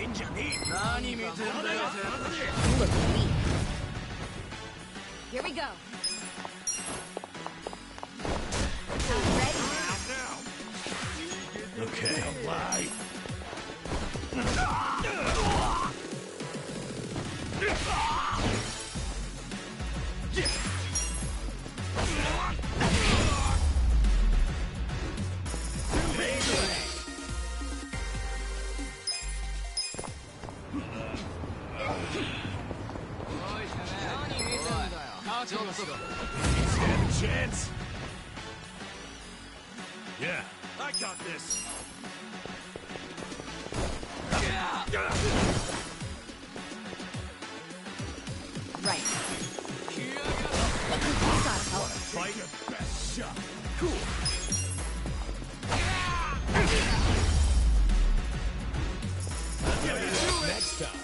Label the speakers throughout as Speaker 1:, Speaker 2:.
Speaker 1: Here we go.
Speaker 2: Okay. Stand a chance? Yeah, I got this.
Speaker 1: Right.
Speaker 2: Fight your best shot. Cool. Next time.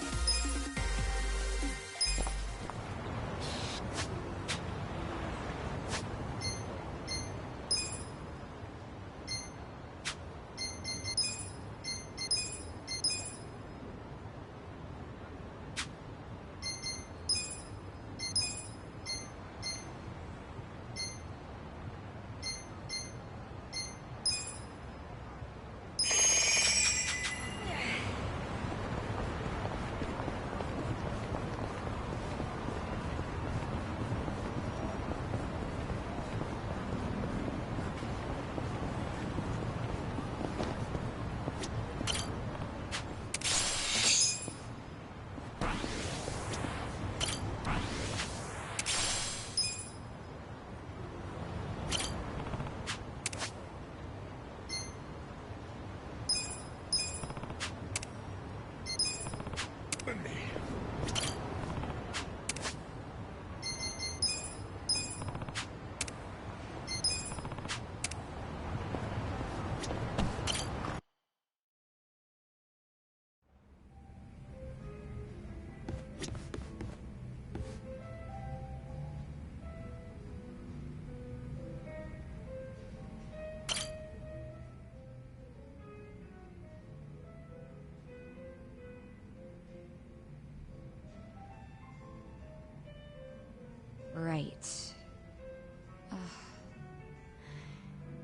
Speaker 1: Right.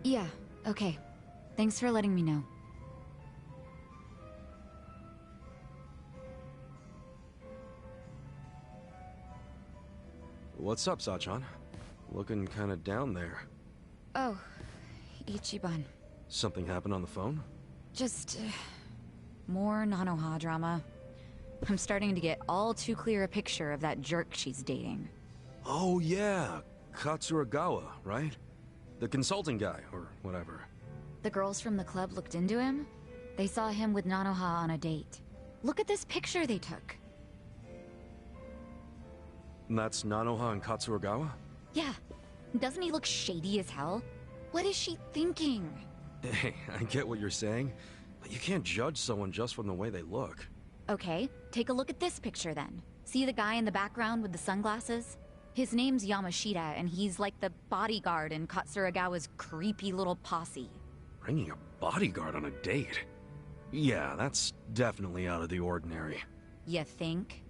Speaker 1: Yeah, okay. Thanks for letting me know.
Speaker 3: What's up, Sachan? Looking kinda down there.
Speaker 1: Oh, Ichiban.
Speaker 3: Something happened on the phone?
Speaker 1: Just, more Nanoha drama. I'm starting to get all too clear a picture of that jerk she's dating.
Speaker 3: Oh yeah, Katsuragawa, right? The consulting guy, or whatever.
Speaker 1: The girls from the club looked into him. They saw him with Nanoha on a date. Look at this picture they took.
Speaker 3: And that's Nanoha and Katsuragawa?
Speaker 1: Yeah. Doesn't he look shady as hell? What is she thinking?
Speaker 3: Hey, I get what you're saying, but you can't judge someone just from the way they look.
Speaker 1: Okay, take a look at this picture then. See the guy in the background with the sunglasses? His name's Yamashita, and he's like the bodyguard in Katsuragawa's creepy little posse.
Speaker 3: Bringing a bodyguard on a date? Yeah, that's definitely out of the ordinary.
Speaker 1: You think?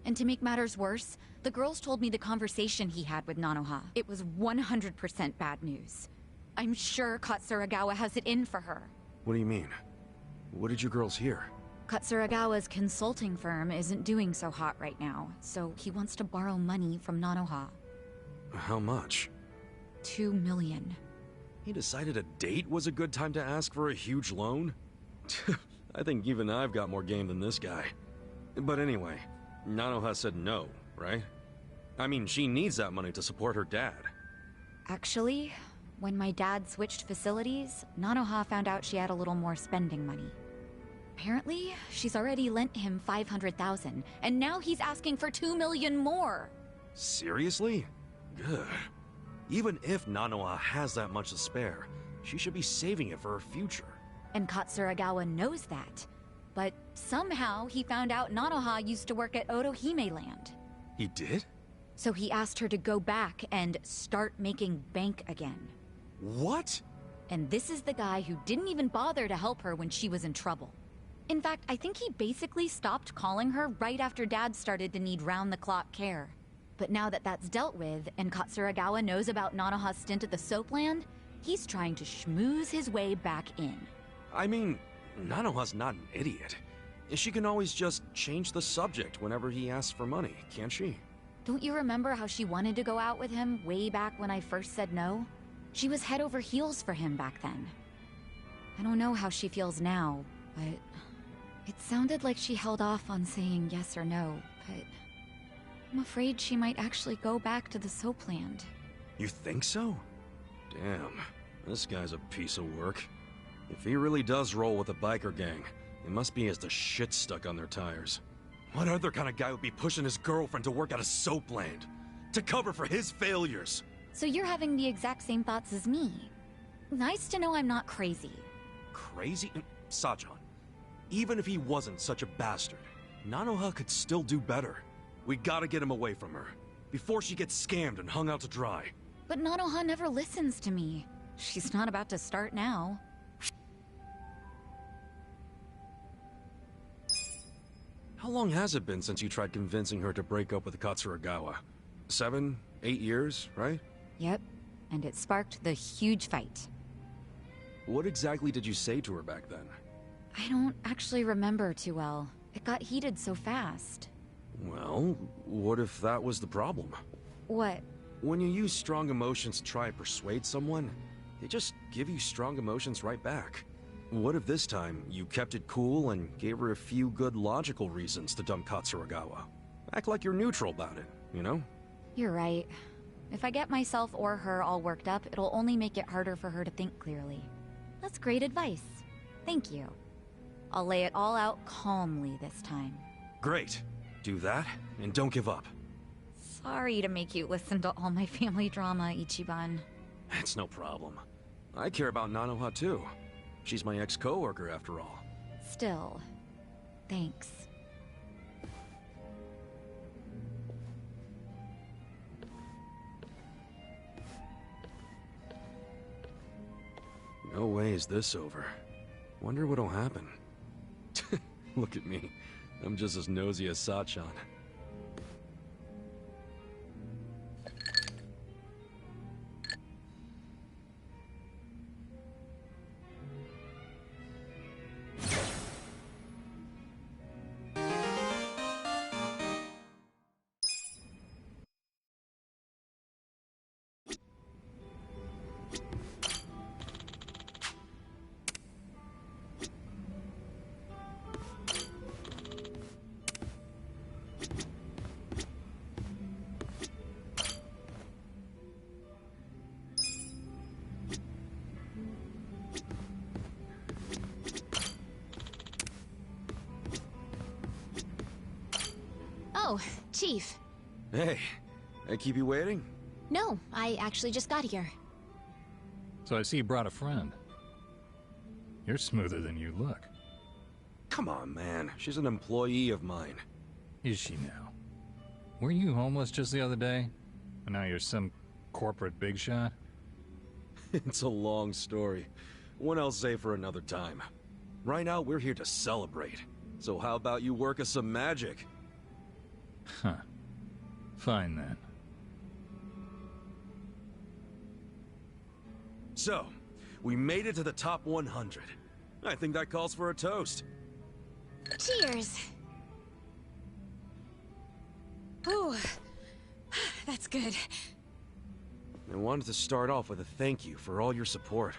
Speaker 1: And to make matters worse, the girls told me the conversation he had with Nanoha. It was 100% bad news. I'm sure Katsuragawa has it in for her.
Speaker 3: What do you mean? What did you girls hear?
Speaker 1: Katsuragawa's consulting firm isn't doing so hot right now, so he wants to borrow money from Nanoha.
Speaker 3: How much?
Speaker 1: 2 million.
Speaker 3: He decided a date was a good time to ask for a huge loan? I think even I've got more game than this guy. But anyway, Nanoha said no, right? I mean, she needs that money to support her dad.
Speaker 1: Actually, when my dad switched facilities, Nanoha found out she had a little more spending money. Apparently, she's already lent him 500,000, and now he's asking for 2 million more.
Speaker 3: Seriously? Good. Even if Nanoha has that much to spare, she should be saving it for her future.
Speaker 1: And Katsuragawa knows that. But somehow he found out Nanoha used to work at Otohime Land.
Speaker 3: He did?
Speaker 1: So he asked her to go back and start making bank again.
Speaker 3: What?
Speaker 1: And this is the guy who didn't even bother to help her when she was in trouble. In fact, I think he basically stopped calling her right after Dad started to need round-the-clock care. But now that that's dealt with, and Katsuragawa knows about Nanoha's stint at the Soapland, he's trying to schmooze his way back in.
Speaker 3: I mean, Nanoha's not an idiot. She can always just change the subject whenever he asks for money, can't she?
Speaker 1: Don't you remember how she wanted to go out with him way back when I first said no? She was head over heels for him back then. I don't know how she feels now, but it sounded like she held off on saying yes or no, but I'm afraid she might actually go back to the Soapland.
Speaker 3: You think so? Damn, this guy's a piece of work. If he really does roll with a biker gang, it must be as the shit stuck on their tires. What other kind of guy would be pushing his girlfriend to work at a Soapland? To cover for his failures?
Speaker 1: So you're having the exact same thoughts as me. Nice to know I'm not crazy.
Speaker 3: Crazy? Sajan, even if he wasn't such a bastard, Nanoha could still do better. We gotta get him away from her, before she gets scammed and hung out to dry.
Speaker 1: But Nanoha never listens to me. She's not about to start now.
Speaker 3: How long has it been since you tried convincing her to break up with Katsuragawa? 7, 8 years, right?
Speaker 1: Yep, and it sparked the huge fight.
Speaker 3: What exactly did you say to her back then?
Speaker 1: I don't actually remember too well. It got heated so fast.
Speaker 3: Well, what if that was the problem?
Speaker 1: What?
Speaker 3: When you use strong emotions to try and persuade someone, they just give you strong emotions right back. What if this time you kept it cool and gave her a few good logical reasons to dump Katsuragawa? Act like you're neutral about it, you know?
Speaker 1: You're right. If I get myself or her all worked up, it'll only make it harder for her to think clearly. That's great advice. Thank you. I'll lay it all out calmly this time.
Speaker 3: Great. Do that, and don't give up.
Speaker 1: Sorry to make you listen to all my family drama, Ichiban.
Speaker 3: It's no problem. I care about Nanoha too. She's my ex-coworker after all.
Speaker 1: Still, thanks.
Speaker 3: No way is this over. Wonder what'll happen. Look at me. I'm just as nosy as Sachan.
Speaker 4: Oh, Chief.
Speaker 3: Hey, I keep you waiting?
Speaker 4: No, I actually just got here.
Speaker 5: So I see you brought a friend. You're smoother than you look.
Speaker 3: Come on, man. She's an employee of mine.
Speaker 5: Is she now? Were you homeless just the other day? And now you're some corporate big shot?
Speaker 3: It's a long story. One I'll save for another time. Right now, we're here to celebrate. So how about you work us some magic?
Speaker 5: Huh. Fine then.
Speaker 3: So, we made it to the top 100. I think that calls for a toast.
Speaker 4: Cheers! Ooh, that's good.
Speaker 3: I wanted to start off with a thank you for all your support.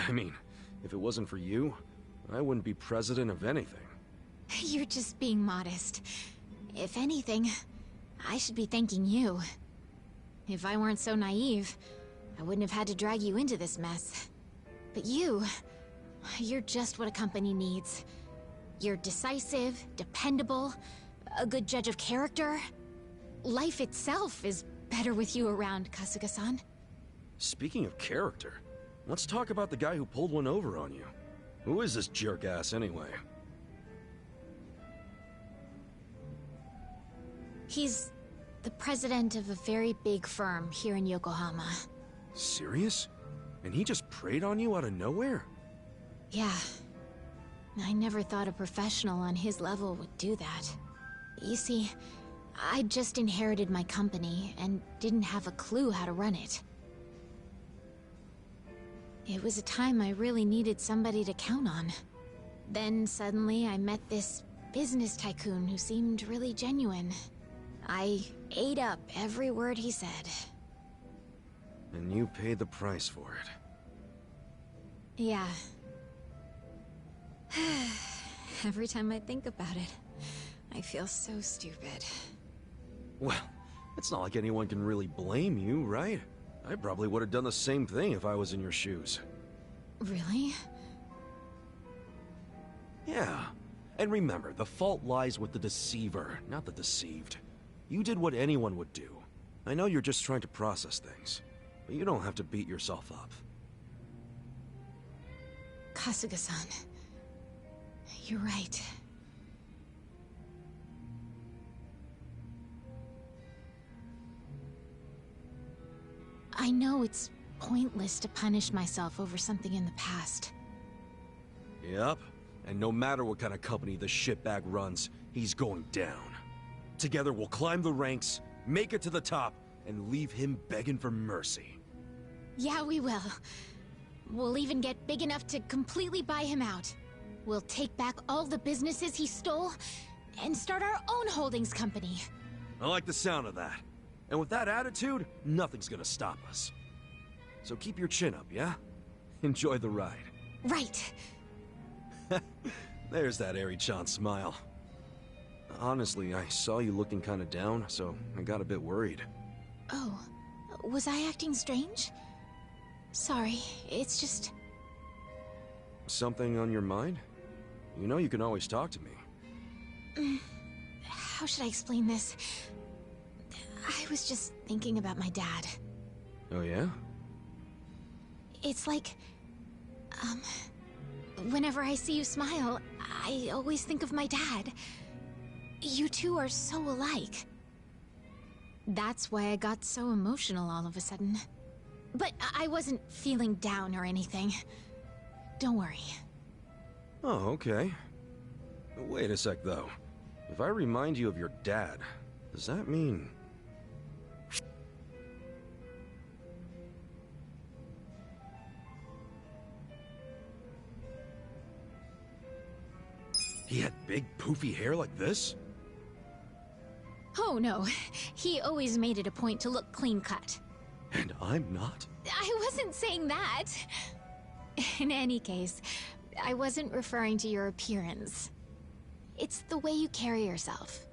Speaker 3: I mean, if it wasn't for you, I wouldn't be president of anything.
Speaker 4: You're just being modest. If anything, I should be thanking you. If I weren't so naive, I wouldn't have had to drag you into this mess. But you're just what a company needs. You're decisive, dependable, a good judge of character. Life itself is better with you around, Kasuga-san.
Speaker 3: Speaking of character, let's talk about the guy who pulled one over on you. Who is this jerk-ass anyway?
Speaker 4: He's the president of a very big firm here in Yokohama.
Speaker 3: Serious? And he just preyed on you out of nowhere?
Speaker 4: Yeah. I never thought a professional on his level would do that. You see, I'd just inherited my company and didn't have a clue how to run it. It was a time I really needed somebody to count on. Then suddenly I met this business tycoon who seemed really genuine. I ate up every word he said.
Speaker 3: And you paid the price for it.
Speaker 4: Yeah. Every time I think about it, I feel so stupid.
Speaker 3: Well, it's not like anyone can really blame you, right? I probably would have done the same thing if I was in your shoes.
Speaker 4: Really?
Speaker 3: Yeah. And remember, the fault lies with the deceiver, not the deceived. You did what anyone would do. I know you're just trying to process things, but you don't have to beat yourself up.
Speaker 4: Kasuga-san, you're right. I know it's pointless to punish myself over something in the past.
Speaker 3: Yep. And no matter what kind of company the shitbag runs, he's going down. Together we'll climb the ranks, make it to the top, and leave him begging for mercy.
Speaker 4: Yeah, we will. We'll even get big enough to completely buy him out. We'll take back all the businesses he stole, and start our own holdings company.
Speaker 3: I like the sound of that. And with that attitude, nothing's gonna stop us. So keep your chin up, yeah? Enjoy the ride.
Speaker 4: Right.
Speaker 3: There's that Eri-chan smile. Honestly, I saw you looking kinda down, so I got a bit worried.
Speaker 4: Oh, was I acting strange? Sorry, it's just...
Speaker 3: Something on your mind? You know you can always talk to me.
Speaker 4: How should I explain this? I was just thinking about my dad.
Speaker 3: Oh yeah?
Speaker 4: It's like... whenever I see you smile, I always think of my dad. You two are so alike. That's why I got so emotional all of a sudden. But I wasn't feeling down or anything. Don't worry.
Speaker 3: Oh, okay. Wait a sec, though. If I remind you of your dad, does that mean... He had big, poofy hair like this?
Speaker 4: Oh no, he always made it a point to look clean-cut.
Speaker 3: And I'm not?
Speaker 4: I wasn't saying that. In any case, I wasn't referring to your appearance. It's the way you carry yourself.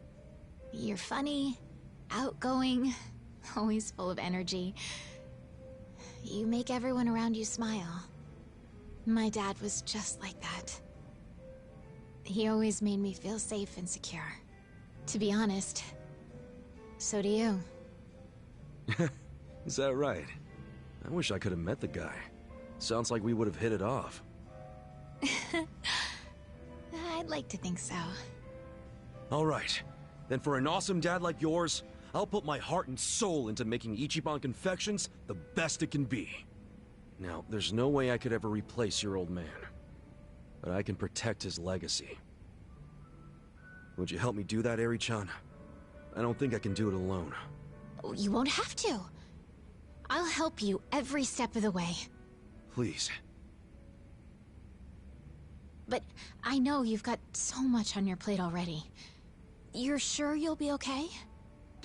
Speaker 4: You're funny, outgoing, always full of energy. You make everyone around you smile. My dad was just like that. He always made me feel safe and secure. To be honest, so do you.
Speaker 3: Is that right? I wish I could have met the guy. Sounds like we would have hit it off.
Speaker 4: I'd like to think so.
Speaker 3: All right. Then for an awesome dad like yours, I'll put my heart and soul into making Ichiban Confections the best it can be. Now, there's no way I could ever replace your old man. But I can protect his legacy. Would you help me do that, Eri-chan? I don't think I can do it alone.
Speaker 4: You won't have to. I'll help you every step of the way.
Speaker 3: Please.
Speaker 4: But I know you've got so much on your plate already. You're sure you'll be okay?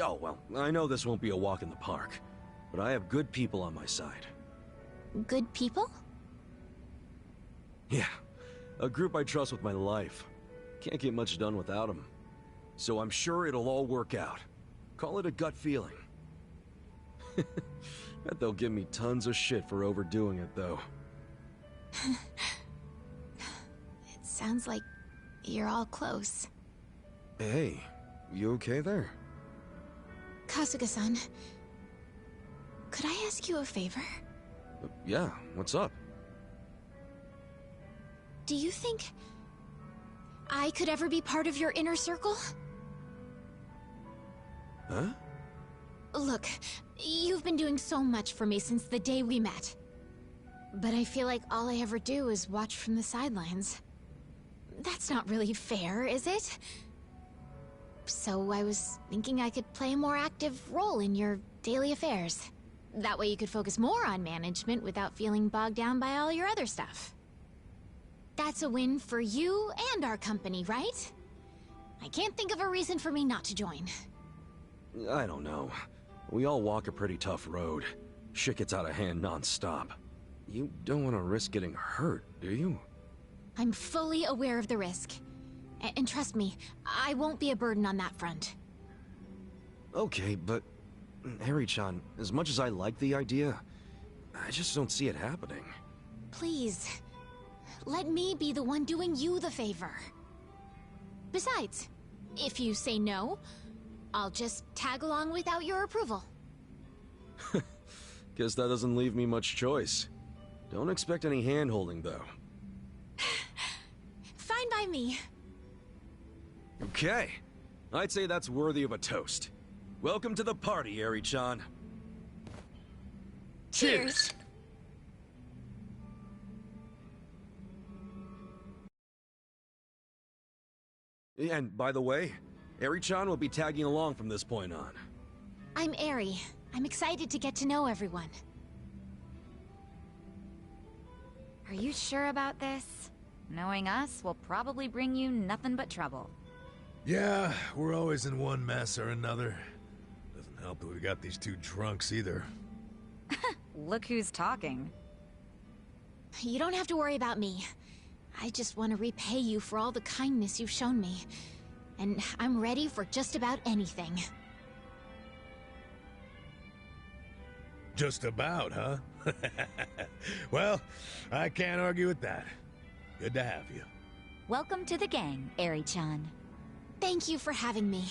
Speaker 3: Oh, well, I know this won't be a walk in the park, but I have good people on my side.
Speaker 4: Good people?
Speaker 3: Yeah, a group I trust with my life. Can't get much done without them. So I'm sure it'll all work out. Call it a gut feeling. Bet they'll give me tons of shit for overdoing it, though.
Speaker 4: It sounds like you're all close.
Speaker 3: Hey, you okay there?
Speaker 4: Kasuga-san, could I ask you a favor?
Speaker 3: Yeah, what's up?
Speaker 4: Do you think I could ever be part of your inner circle?
Speaker 3: Huh?
Speaker 4: Look, you've been doing so much for me since the day we met. But I feel like all I ever do is watch from the sidelines. That's not really fair, is it? So I was thinking I could play a more active role in your daily affairs. That way you could focus more on management without feeling bogged down by all your other stuff. That's a win for you and our company, right? I can't think of a reason for me not to join.
Speaker 3: I don't know. We all walk a pretty tough road. Shit gets out of hand non-stop. You don't want to risk getting hurt, do you?
Speaker 4: I'm fully aware of the risk. And trust me, I won't be a burden on that front.
Speaker 3: Okay, but... Harry-chan, as much as I like the idea, I just don't see it happening.
Speaker 4: Please, let me be the one doing you the favor. Besides, if you say no, I'll just tag along without your approval.
Speaker 3: Guess that doesn't leave me much choice. Don't expect any hand-holding, though.
Speaker 4: Fine by me.
Speaker 3: Okay. I'd say that's worthy of a toast. Welcome to the party, Eri-chan.
Speaker 4: Cheers.
Speaker 3: And by the way, Eri-chan will be tagging along from this point on.
Speaker 4: I'm Eri. I'm excited to get to know everyone.
Speaker 1: Are you sure about this? Knowing us will probably bring you nothing but trouble.
Speaker 2: Yeah, we're always in one mess or another. Doesn't help that we got these two drunks either.
Speaker 1: Look who's talking.
Speaker 4: You don't have to worry about me. I just want to repay you for all the kindness you've shown me. And I'm ready for just about anything.
Speaker 2: Just about, huh? Well, I can't argue with that. Good to have you.
Speaker 1: Welcome to the gang, Eri-chan.
Speaker 4: Thank you for having me.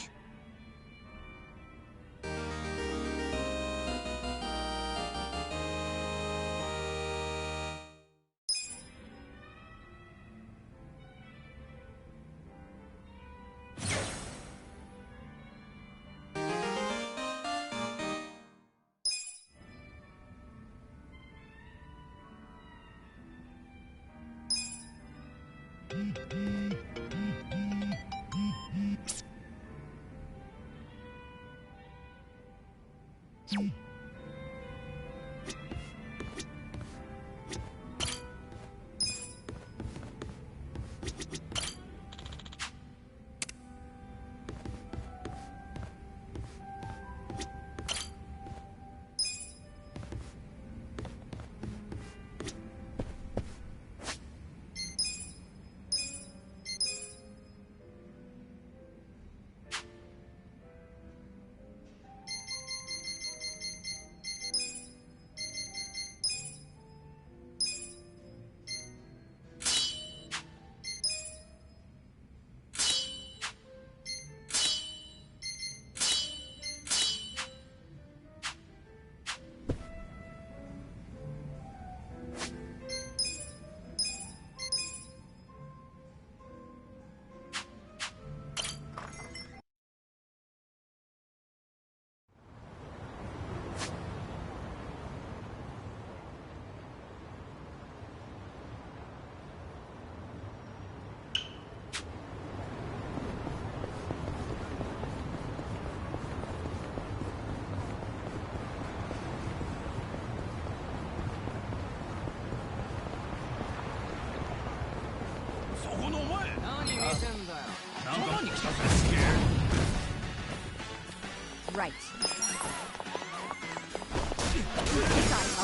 Speaker 1: Right.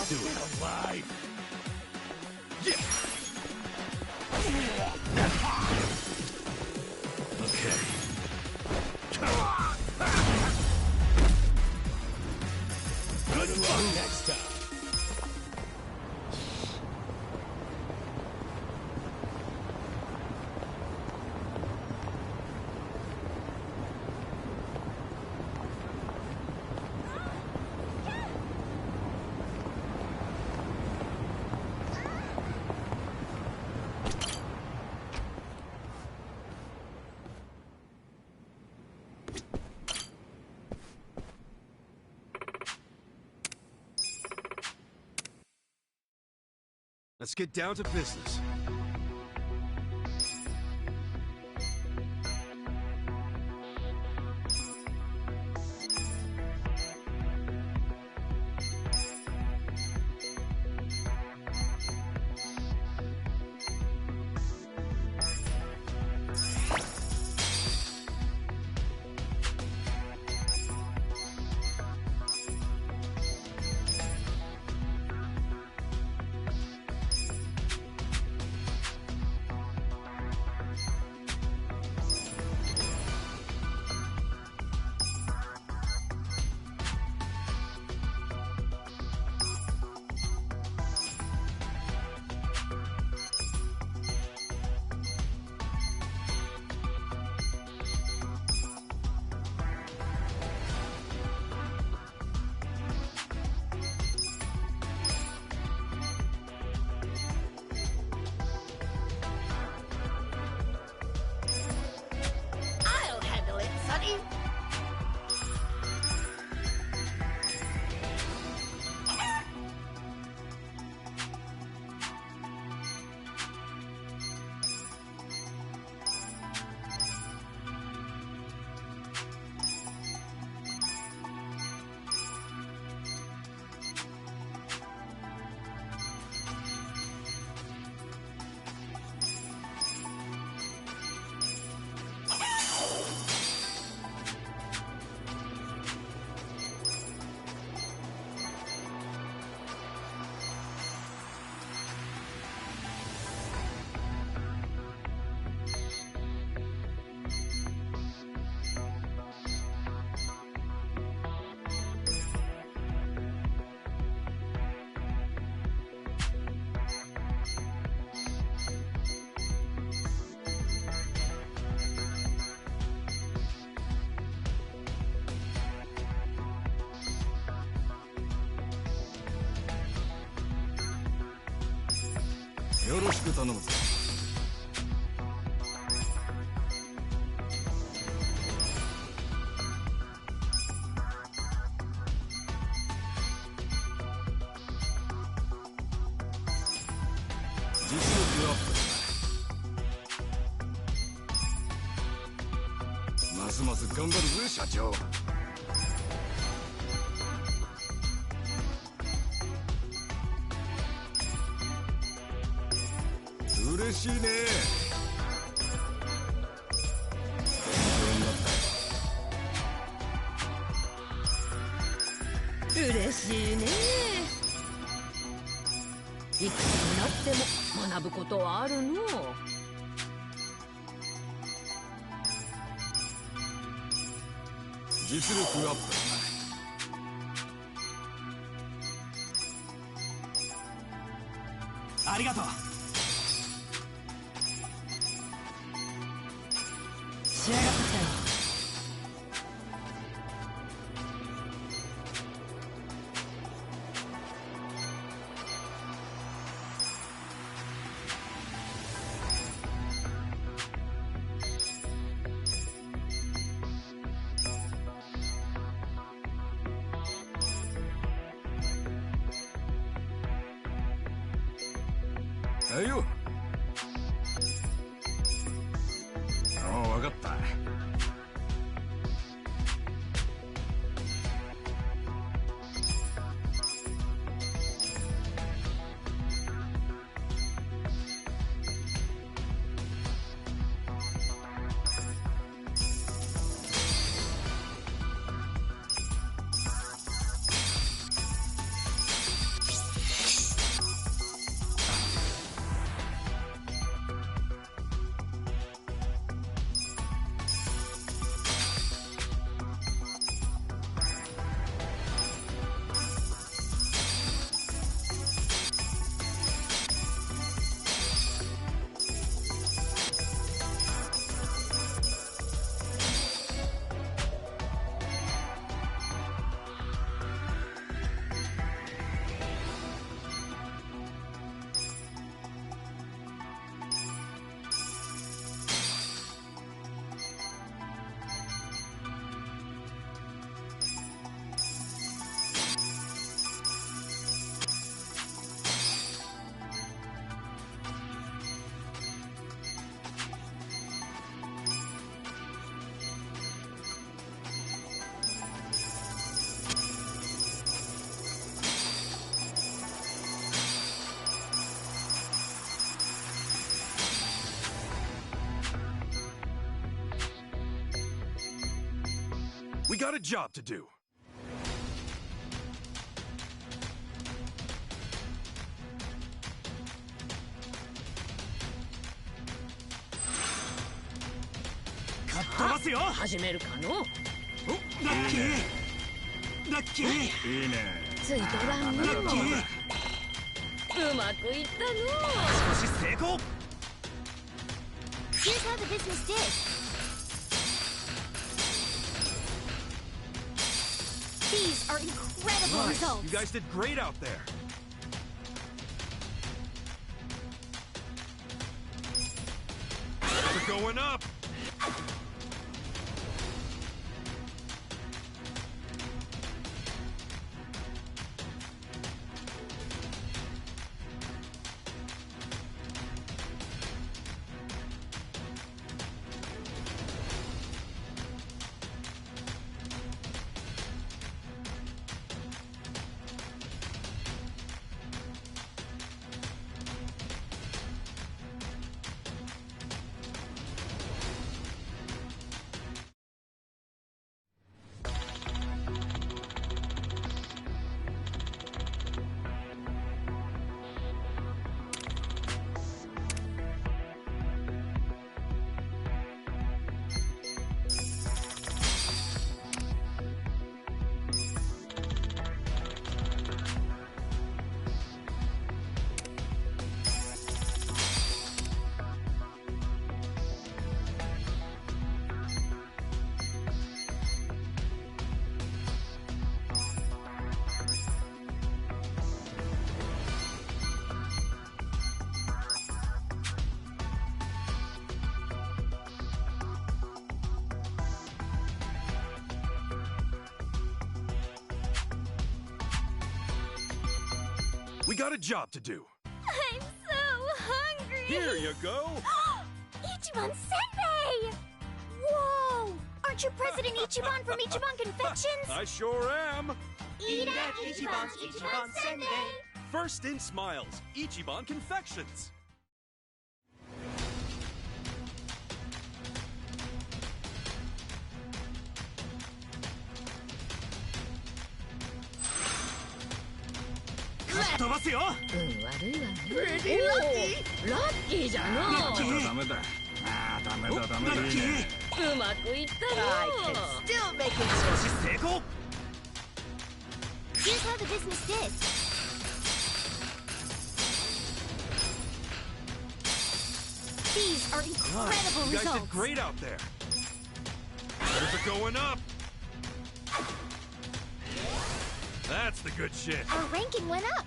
Speaker 2: Do it alive. Okay. Good luck next time.
Speaker 3: Let's get down to business.
Speaker 6: よろしく頼むぞ。実力アップ。ますます頑張るぜ社長。嬉しいね。
Speaker 7: 嬉しいね。いくつになっても学ぶことはあるの。
Speaker 6: 実力アップ。
Speaker 8: ありがとう。仕上がってきたよ。
Speaker 6: はいよ。もう分かった。
Speaker 3: We got a job to do.
Speaker 8: かっ飛ばすよ。
Speaker 7: 始めるかの。
Speaker 8: お、ラッキー。ラッキー。
Speaker 6: いいね。
Speaker 7: ついとらんの。
Speaker 8: ラッキー。
Speaker 7: うまくいったの。
Speaker 8: 少し成功。
Speaker 4: Here's how the business did. These are incredible
Speaker 3: Nice.
Speaker 4: results.
Speaker 3: You guys did great out there. We're going up. We got a job to do.
Speaker 4: I'm so hungry!
Speaker 3: Here you go!
Speaker 4: Ichiban Senpai! Whoa! Aren't you President Ichiban from Ichiban Confections?
Speaker 3: I sure am!
Speaker 4: Eat at Ichiban's Ichiban Senpai!
Speaker 3: First in smiles, Ichiban Confections!
Speaker 8: 飛ばすよ。
Speaker 7: 運悪いわね。おーラッキーじゃの
Speaker 8: ラッキー。
Speaker 6: ダメだ。ああ、ダメだ、ダメだ。
Speaker 8: ラッキー。
Speaker 7: うまくいったの
Speaker 8: Still make it 少し成功。
Speaker 4: Here's how the business did. These are incredible
Speaker 3: You guys
Speaker 4: results.
Speaker 3: did great out there. Orders are going up. That's the good shit.
Speaker 4: Our ranking went up.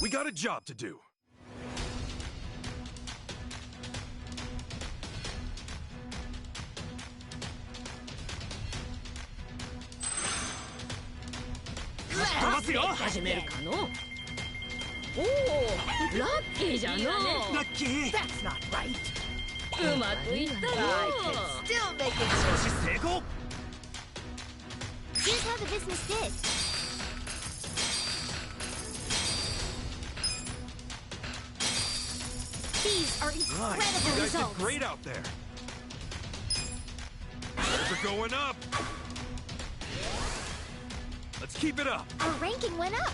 Speaker 3: We got a job to do.
Speaker 8: Let's
Speaker 7: 始めるかのおおラッキーじゃの
Speaker 8: ラッキー。
Speaker 7: That's not right うまくいったの
Speaker 8: Still make it 少し成功。
Speaker 4: Here's how the business did. These are incredible
Speaker 3: You guys did
Speaker 4: results.
Speaker 3: great out there. Orders are going up. Let's keep it up.
Speaker 4: Our ranking went up.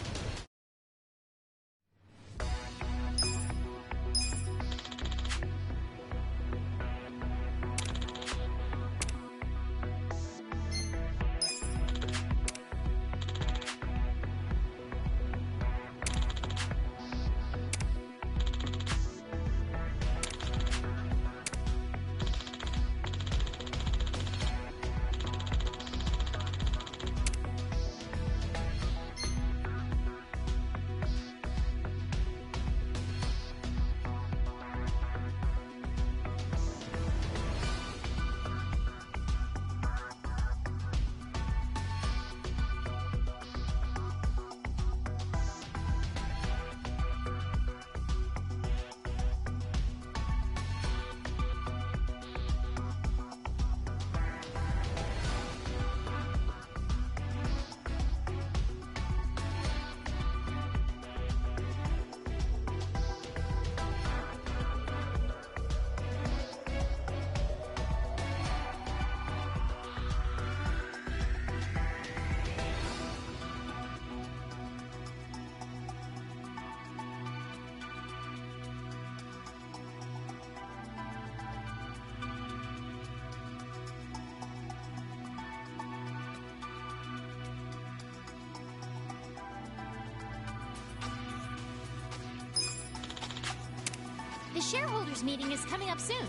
Speaker 4: The shareholders meeting is coming up soon.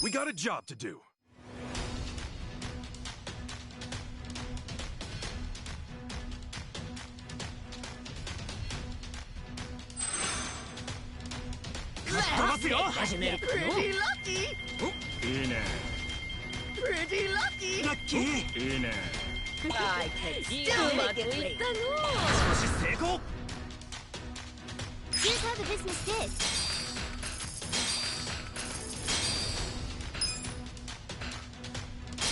Speaker 3: We got a job to do.
Speaker 8: ますよ。
Speaker 7: 始めるかの。
Speaker 8: いいね。ラッキー。いいね。
Speaker 7: うまくいったの。
Speaker 8: 少し成功。
Speaker 4: Here's how the business did.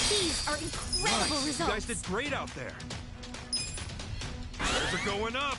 Speaker 4: These are incredible
Speaker 3: Nice. You guys
Speaker 4: results.
Speaker 3: did great out there. Shares are going up.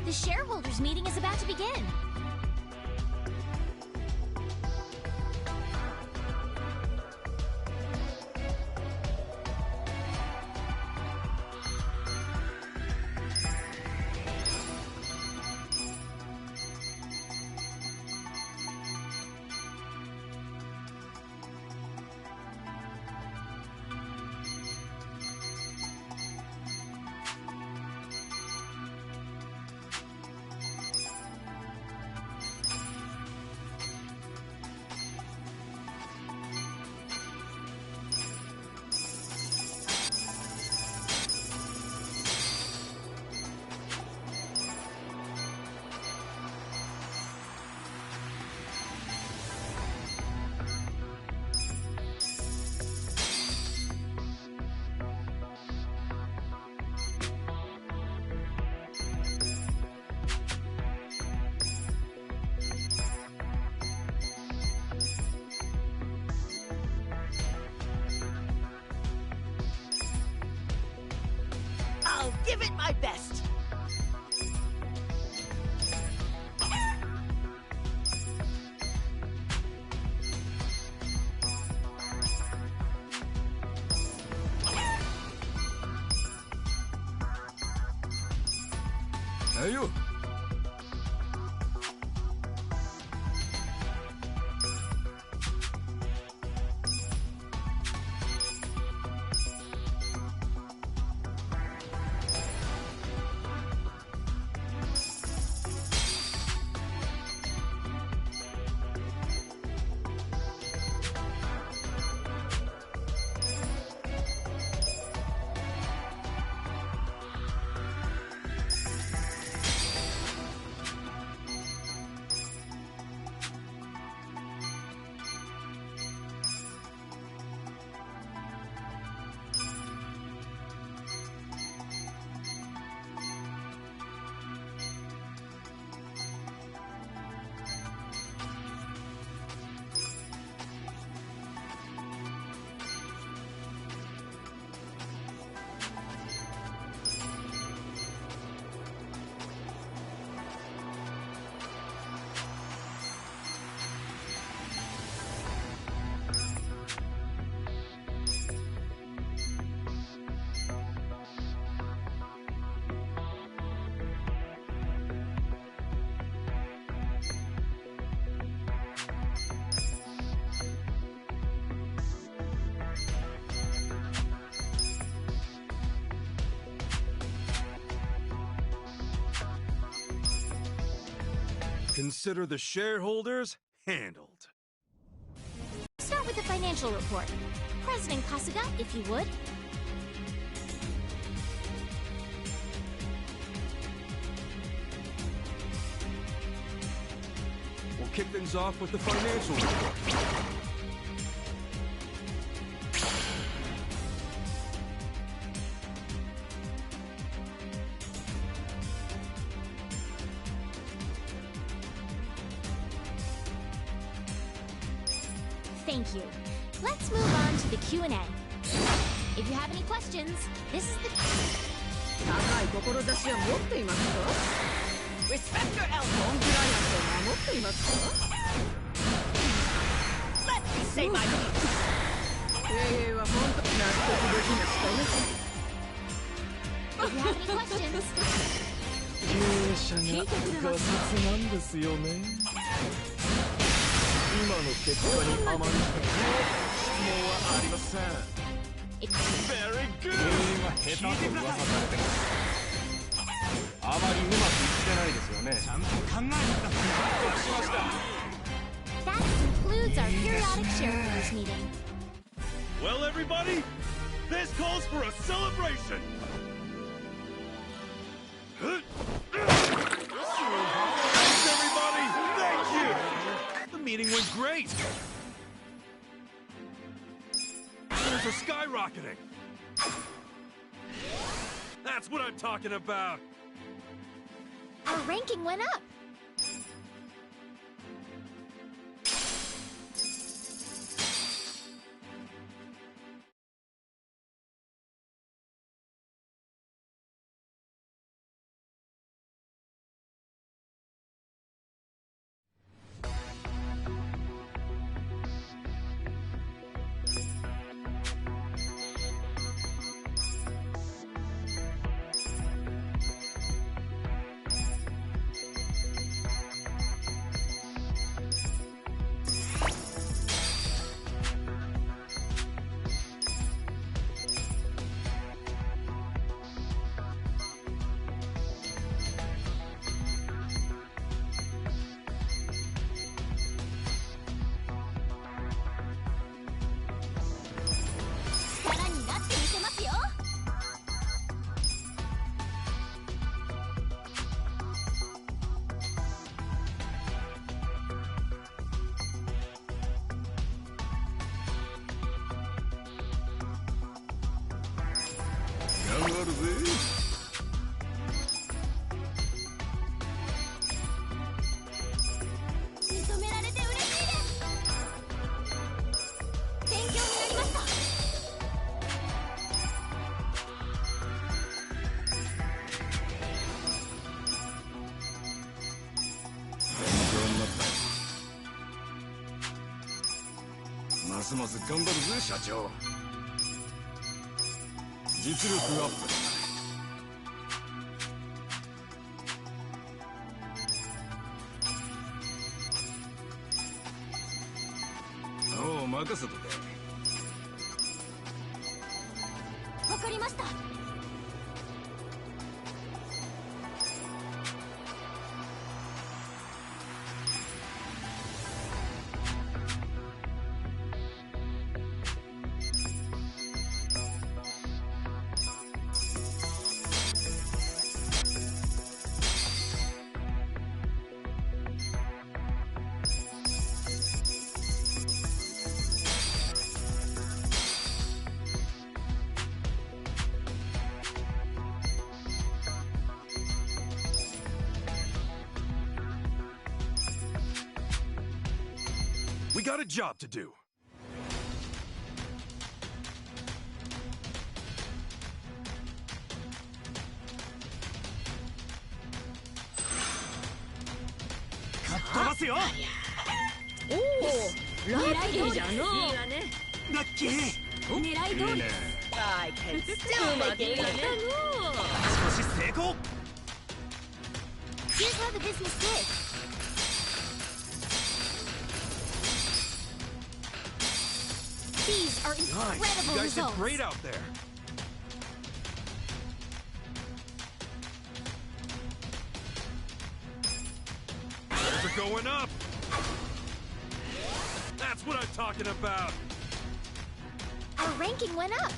Speaker 4: The shareholders meeting is about to begin.
Speaker 9: I'll give it my best.
Speaker 3: Hey, you. Consider the shareholders handled.
Speaker 4: Start with the financial report. President Kasuga, if you would.
Speaker 3: kick things off with the financial report.
Speaker 4: Thank you. Let's move on to the Q&A. If you have any questions, this is the...
Speaker 7: 高い志は持っていますか
Speaker 9: Respect your
Speaker 7: コン
Speaker 9: elbow.
Speaker 7: プライアンスを守っていますか
Speaker 9: Let me say my piece.
Speaker 7: 経営は本当に納得できましたよ
Speaker 4: If you have any questions,
Speaker 10: 経営者がガサツなんですよね。今の結果にあまり質問はありません。Very good。経営が下手と噂されてます。あまりうまくいってないですよね。ちゃんと考えてください。納得しました。
Speaker 4: that concludes our periodic shareholders meeting.
Speaker 11: Well, everybody, this calls for a celebration. Thanks, everybody. Thank you. The meeting went great. Shares are skyrocketing. That's what I'm talking about.
Speaker 4: Our ranking went up.
Speaker 10: ますます頑張るぜ社長。実力アップだ。おう任せとけ。
Speaker 4: わかりました。
Speaker 11: We got a job to do.
Speaker 8: Cutよ。
Speaker 7: おお、ラッキーじゃの。いいわね。
Speaker 8: ラッキー。
Speaker 7: 狙い通り。
Speaker 9: I can still make it.
Speaker 8: 少し成功。
Speaker 4: Here's how the business did. These are incredible
Speaker 11: Nice. You guys did
Speaker 4: results.
Speaker 11: great out there. Shares are going up. That's what I'm talking about.
Speaker 4: Our ranking went up.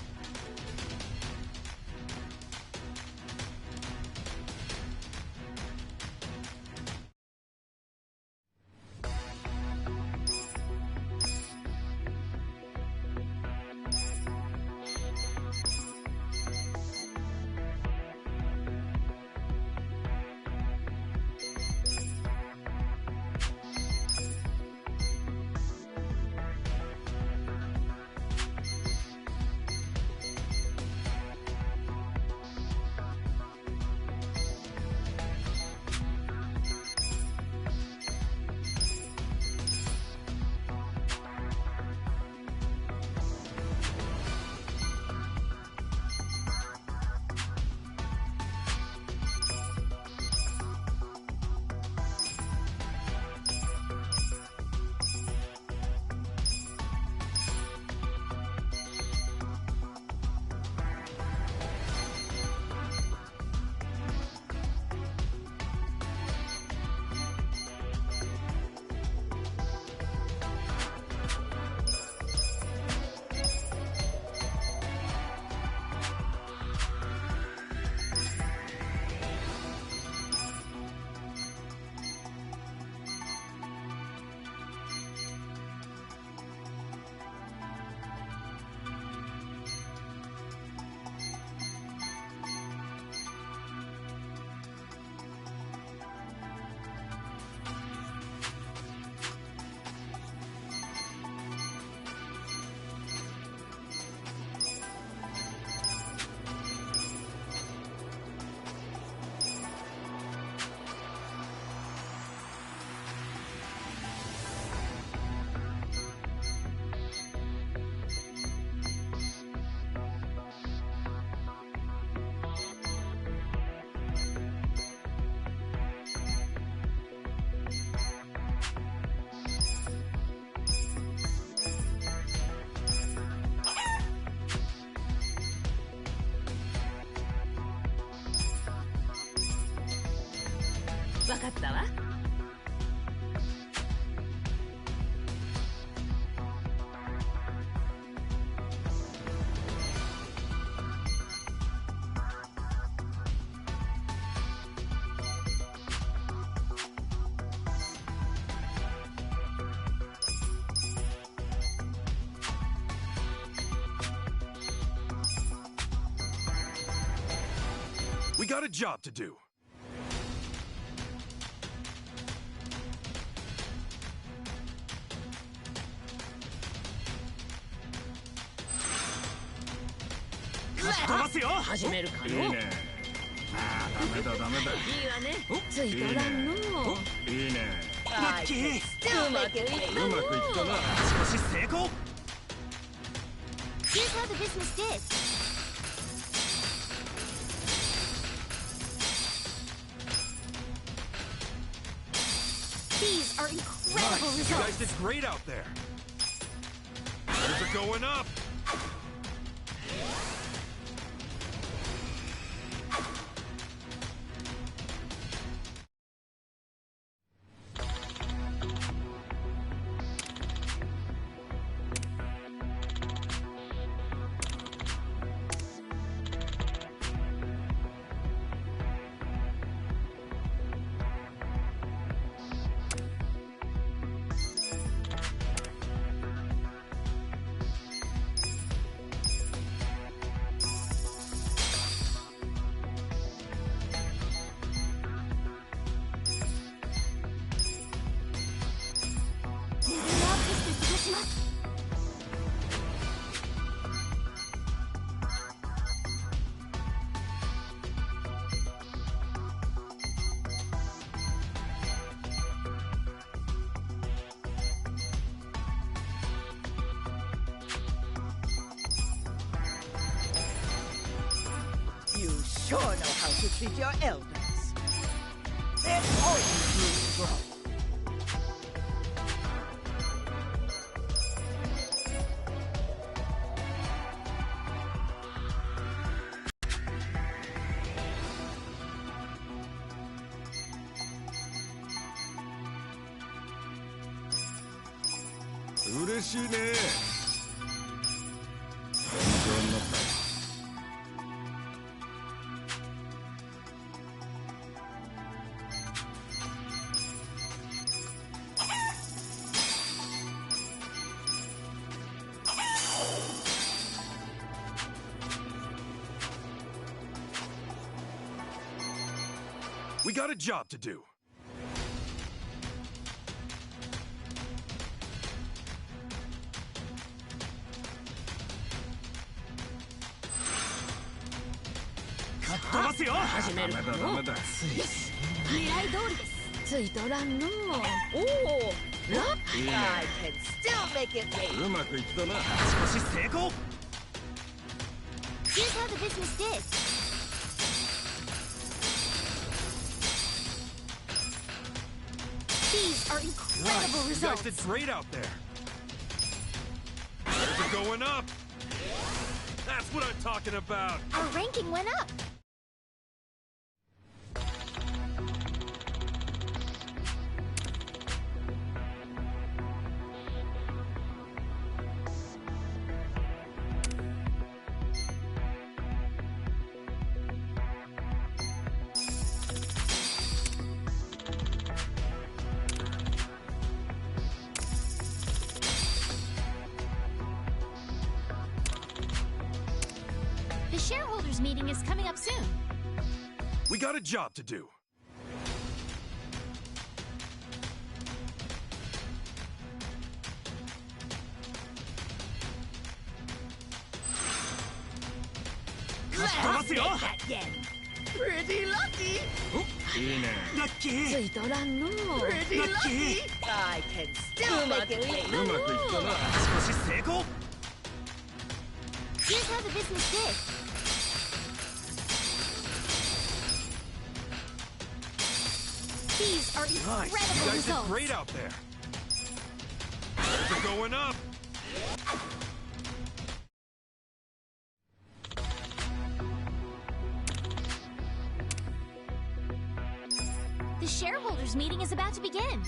Speaker 7: わかったわ。
Speaker 3: We got a job to do.
Speaker 7: Let's 始めるかの。いいね。
Speaker 10: ああ、ダメだダメだ。
Speaker 7: いいわね。ついとらんの。
Speaker 10: いいね。
Speaker 8: ラッキー。
Speaker 7: うまくいったの。
Speaker 10: うまくいったな。
Speaker 8: 少し成功。
Speaker 4: Here's how the business is. These are incredible
Speaker 3: You
Speaker 4: results.
Speaker 3: guys did great out there. Things are going up.
Speaker 9: You sure know how to treat your elders. There's always room to grow.
Speaker 3: We got a job to do.
Speaker 8: Toss
Speaker 7: 始めるかの。狙い通りです。ついとらんの。おお。ラッキー。
Speaker 9: I can still make it rain.
Speaker 10: うまくいったな。
Speaker 8: 少し成功。
Speaker 4: Here's how the business is. These are incredible
Speaker 3: You guys
Speaker 4: results.
Speaker 3: did great out there. Things are going up. That's what I'm talking about.
Speaker 4: Our ranking went up. The shareholders meeting is coming up soon.
Speaker 3: We got a job to do.
Speaker 9: Let's make that yen. Pretty lucky.
Speaker 10: いいね。
Speaker 8: ラッキ
Speaker 7: つ
Speaker 8: ー。
Speaker 7: いとらんの。
Speaker 9: Pretty lucky. I can still make it
Speaker 10: う
Speaker 9: rain.
Speaker 10: まくいったな。
Speaker 8: 少し成功。
Speaker 4: Here's how the business is. These are
Speaker 3: Nice. You
Speaker 4: incredible
Speaker 3: guys did
Speaker 4: results.
Speaker 3: great out there. Things are going up.
Speaker 4: The shareholders meeting is about to begin.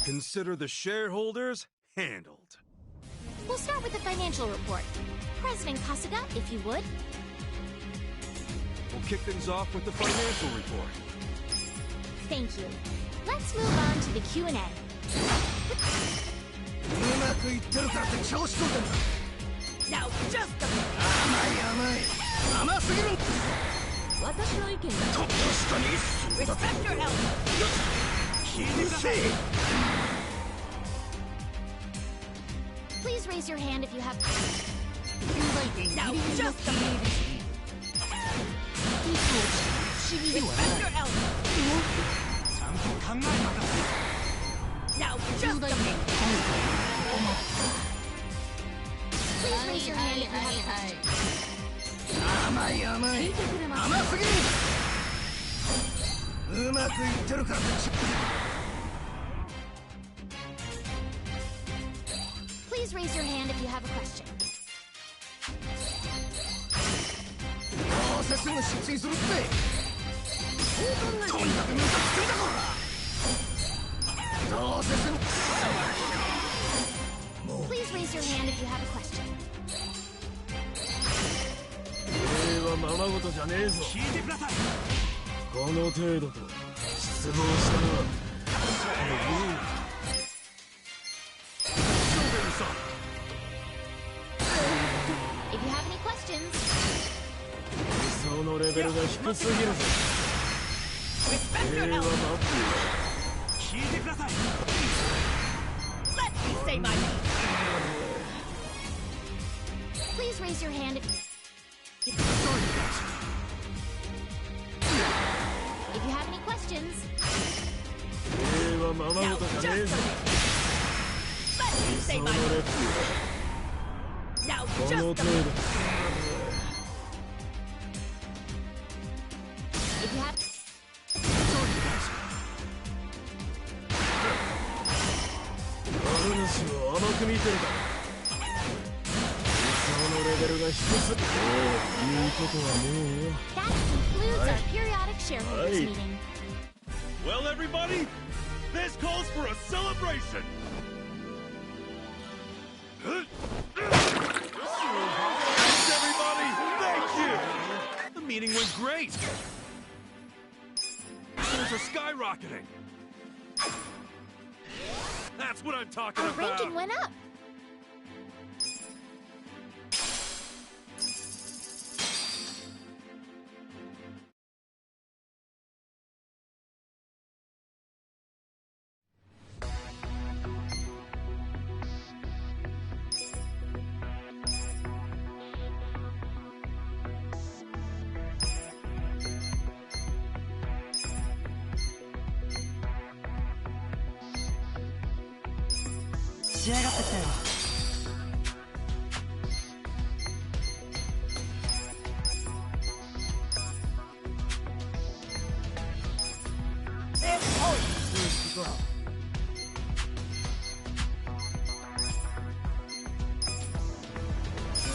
Speaker 3: Consider the shareholders handled.
Speaker 4: We'll start with the financial report. President Kasuga, if you would.
Speaker 3: We'll kick things off with the financial report.
Speaker 4: Thank you. Let's move on to the Q&A.
Speaker 9: うまくいってるからって調子乗ってんだ。Now just a minute. 甘すぎる。
Speaker 7: 私の意見だ。
Speaker 9: 確かに。Respect your elders. 聞いてください。
Speaker 4: Please raise your hand if you have.
Speaker 9: Now just a minute. Respect your elders. ちゃんと考えなかった。Now just a minute.
Speaker 4: Please raise your hand if you have.
Speaker 9: 甘い甘すぎる。うまくいってるからって。
Speaker 4: Please raise your hand if you have a question.
Speaker 9: どうせすぐ失墜するって。とにかくムカつくんだこら。どうせすぐ。
Speaker 4: Please raise your hand if you have a question.
Speaker 10: 俺はままごとじゃねえぞ。
Speaker 8: 聞いてください。
Speaker 10: この程度と失望したな。
Speaker 4: If you have any questions.
Speaker 10: 理想のレベルが低すぎるぞ。俺は待っている。
Speaker 8: 聞いてください。
Speaker 9: Let me say my piece.
Speaker 4: Please raise your hand if you have any questions.
Speaker 10: 俺はままごとじゃねえぞ。
Speaker 9: Let me say my piece. Now
Speaker 10: こ
Speaker 9: just
Speaker 10: の
Speaker 9: a
Speaker 10: 程度。
Speaker 9: minute.
Speaker 4: If you have.
Speaker 10: 主を甘く見てるだろ。理想のレベルが低すぎる。言うことはねえよ。
Speaker 4: That concludes our periodic shareholders meeting.
Speaker 11: Well, everybody, this calls for a celebration. Thanks, everybody. Thank you. The meeting went great. Sales are skyrocketing. That's what I'm talking
Speaker 4: Our
Speaker 11: about.
Speaker 4: ranking went up.
Speaker 9: There's always room to grow.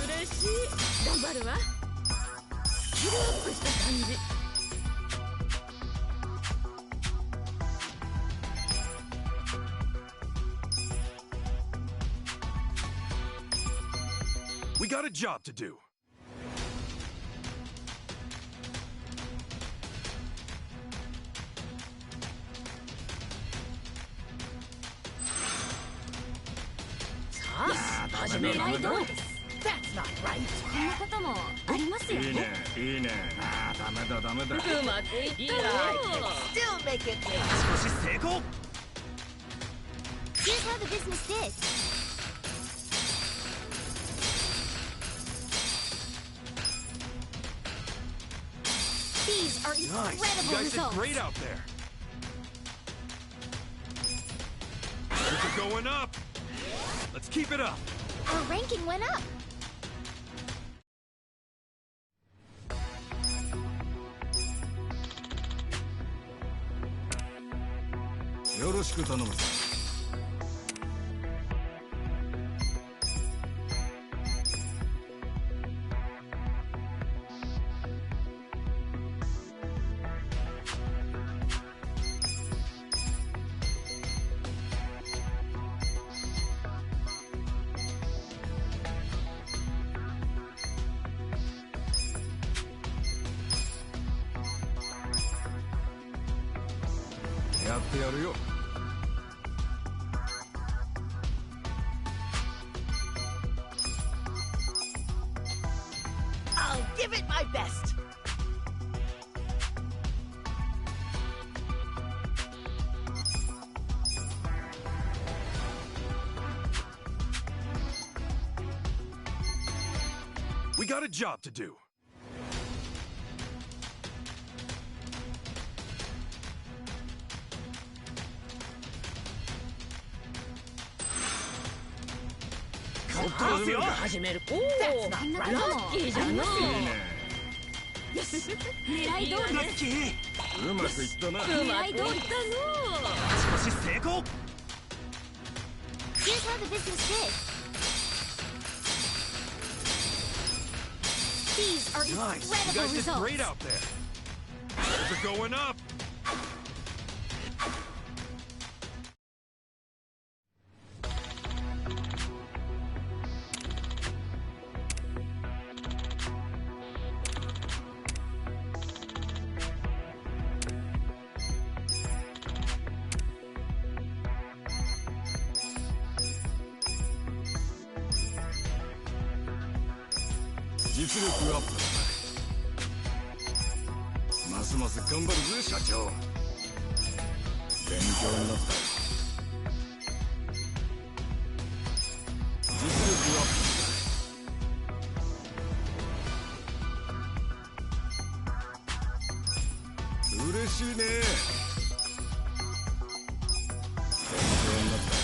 Speaker 7: 嬉しい。頑張るわ。スキルアップした感じ。
Speaker 3: We got a job to do.
Speaker 7: 始めないと。
Speaker 9: That's not right.
Speaker 7: こんなこともありますよね。
Speaker 6: いいねいいね。ああダメだダメだ。
Speaker 7: うまくいったよ。
Speaker 9: Still make it big.
Speaker 8: 少し成功。
Speaker 4: Here's how the business did. These are
Speaker 3: Nice.
Speaker 4: incredible
Speaker 3: You guys did
Speaker 4: results.
Speaker 3: great out there. Things are going up. Let's keep it up.
Speaker 4: Our ranking went up.
Speaker 10: よろしく頼むぞ。やってやるよ。
Speaker 9: I'll give it my best.
Speaker 3: We got a job to do.
Speaker 7: That's not right. ラッキーじゃのう。よし、狙い通り
Speaker 8: ラッ
Speaker 7: です。
Speaker 8: キー
Speaker 10: うまくいったな。
Speaker 7: 狙い通りだのう。
Speaker 8: 少し成功
Speaker 4: Here's how the business did. These are
Speaker 3: Nice. You
Speaker 4: incredible
Speaker 3: guys did
Speaker 4: results.
Speaker 3: great out there. Sales are going up.
Speaker 10: 実力アップだ。ますます頑張るぜ社長。勉強になった。実力アップだ。嬉しいね。勉強になった。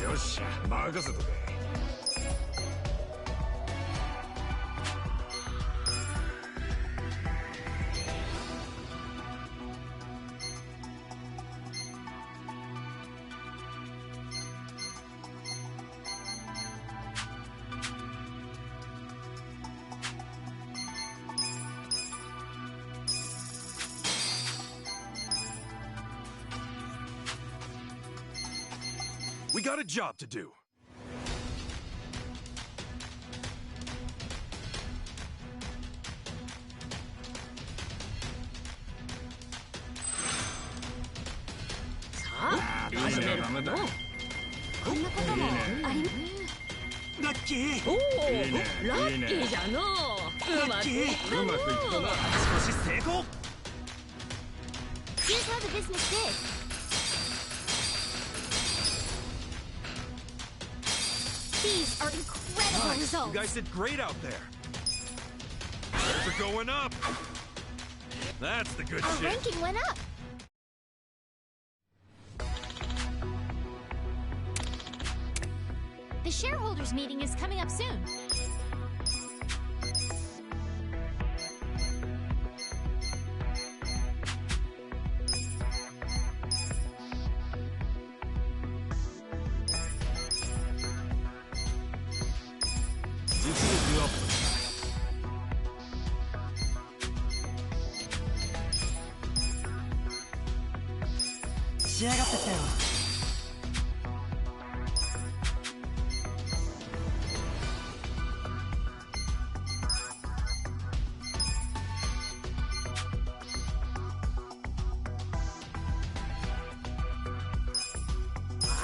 Speaker 10: よっしゃ、任せとけ。
Speaker 3: We got a job to do.
Speaker 10: Ah, ダメだ。
Speaker 7: こんなこともあり。
Speaker 8: ラッキー
Speaker 7: おお、ラッキーじゃのう。うまくいったのう。
Speaker 10: うまくいったな。
Speaker 8: 少し成功
Speaker 4: Here's how the business did. These are incredible
Speaker 3: Nice.
Speaker 4: results.
Speaker 3: You guys did great out there. Sales are going up. That's the good
Speaker 4: Our
Speaker 3: shit.
Speaker 4: ranking went up. The shareholders meeting is coming up soon.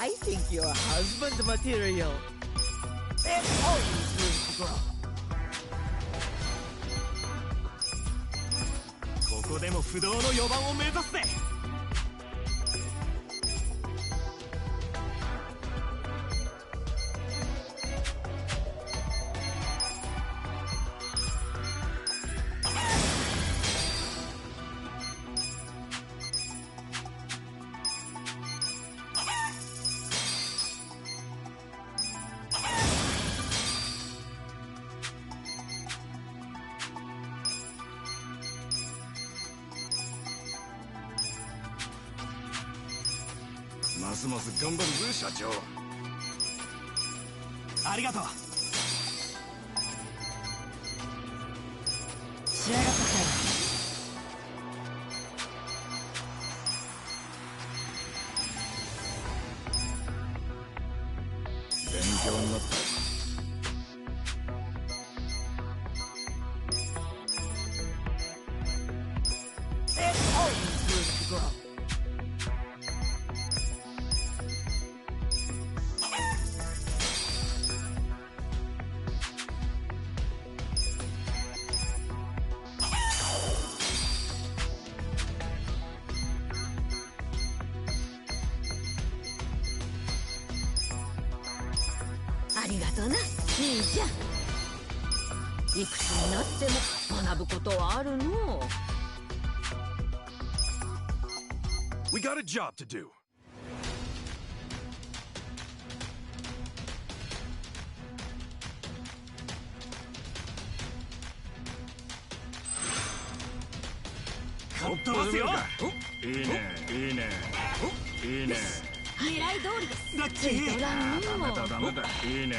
Speaker 9: I think you're husband material. There's always room to grow.
Speaker 8: ここでも不動の4番を目指すぜ
Speaker 4: Here's
Speaker 6: ますます頑張るぜ社長。
Speaker 8: ありがとう。
Speaker 7: 仕上がったか
Speaker 6: 勉強になった。
Speaker 9: There's always room to grow.
Speaker 3: We got a job to do.
Speaker 6: いいね、いいね、いいね。
Speaker 7: 狙い通りです。
Speaker 8: ラッキー。
Speaker 6: ダメだダメだ。いいね。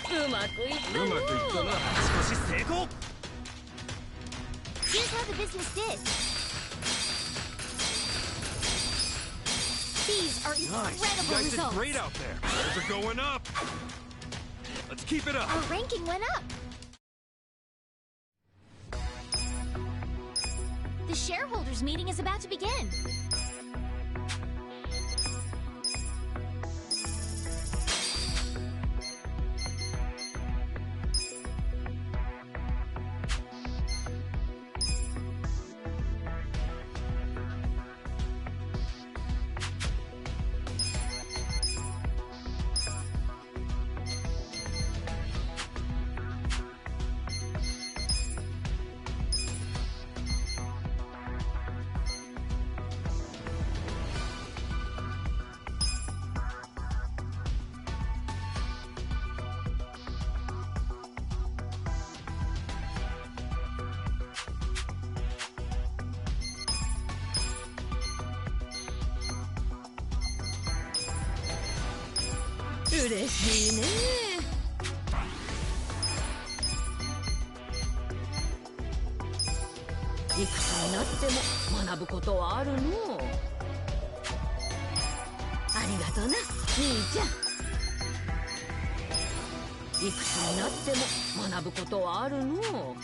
Speaker 7: うまくいったの。
Speaker 6: うまくいったな。
Speaker 8: 少し成功。
Speaker 4: Here's how the business did. These are
Speaker 3: Nice. You
Speaker 4: incredible
Speaker 3: guys did
Speaker 4: results.
Speaker 3: great out there. Those are going up. Let's keep it up.
Speaker 4: Our ranking went up. The shareholders meeting is about to begin.
Speaker 7: Nice. 嬉しいね。いくつになっても学ぶことはあるの。ありがとな、兄ちゃん。いくつになっても学ぶことはあるの。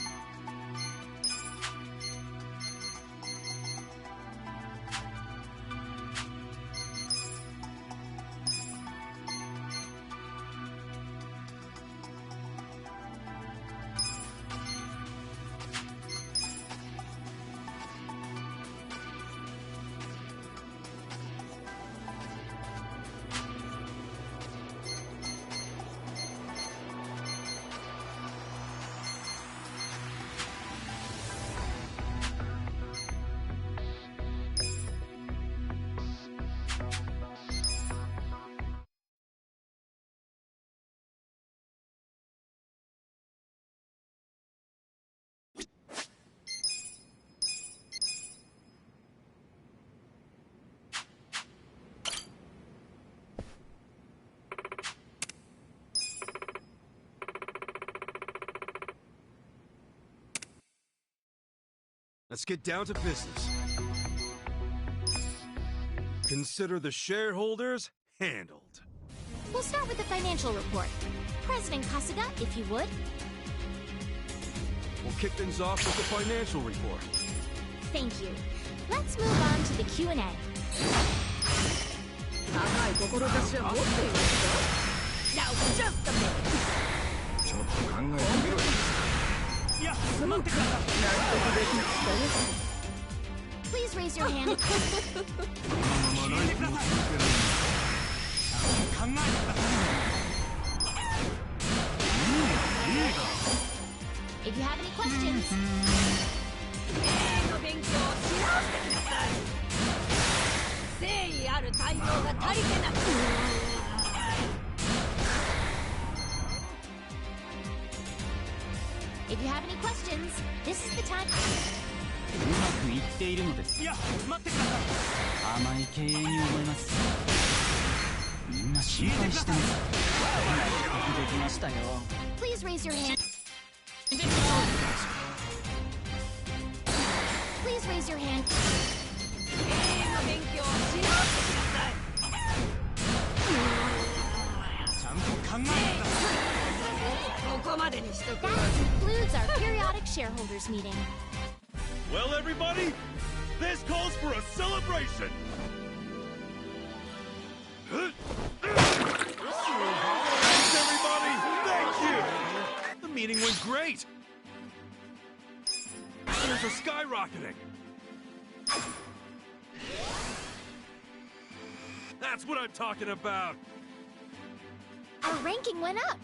Speaker 3: Let's get down to business. Consider the shareholders handled.
Speaker 4: We'll start with the financial report. President Kasuga, if you would.
Speaker 3: We'll kick things off with the financial report.
Speaker 4: Thank you. Let's move on to the Q&A.
Speaker 7: 高い志は持っていますか？
Speaker 9: Now, just a minute.
Speaker 6: ちょっと考えてみろよ。
Speaker 8: いや、待ってください。
Speaker 4: Please raise your hand.
Speaker 8: 聞いてください。考えてください。
Speaker 4: If you have any questions.
Speaker 7: の勉強をし直してください。誠意ある対応が足りてなく。
Speaker 4: If you have any questions, this is the time.
Speaker 12: うまくいっているのです。
Speaker 8: いや、待ってください。
Speaker 12: 甘い経営に思います。みんな心配してます。できましたよ。
Speaker 4: Please raise your hand. Please raise your hand.
Speaker 7: 勉強し直してください。
Speaker 8: ちゃんと考えてください。
Speaker 7: ここまでにしとく。
Speaker 4: That concludes our periodic shareholders meeting.
Speaker 11: Well, everybody, this calls for a celebration. Thanks, everybody. Thank you. The meeting went great. Shares are skyrocketing. That's what I'm talking about.
Speaker 4: Our ranking went up.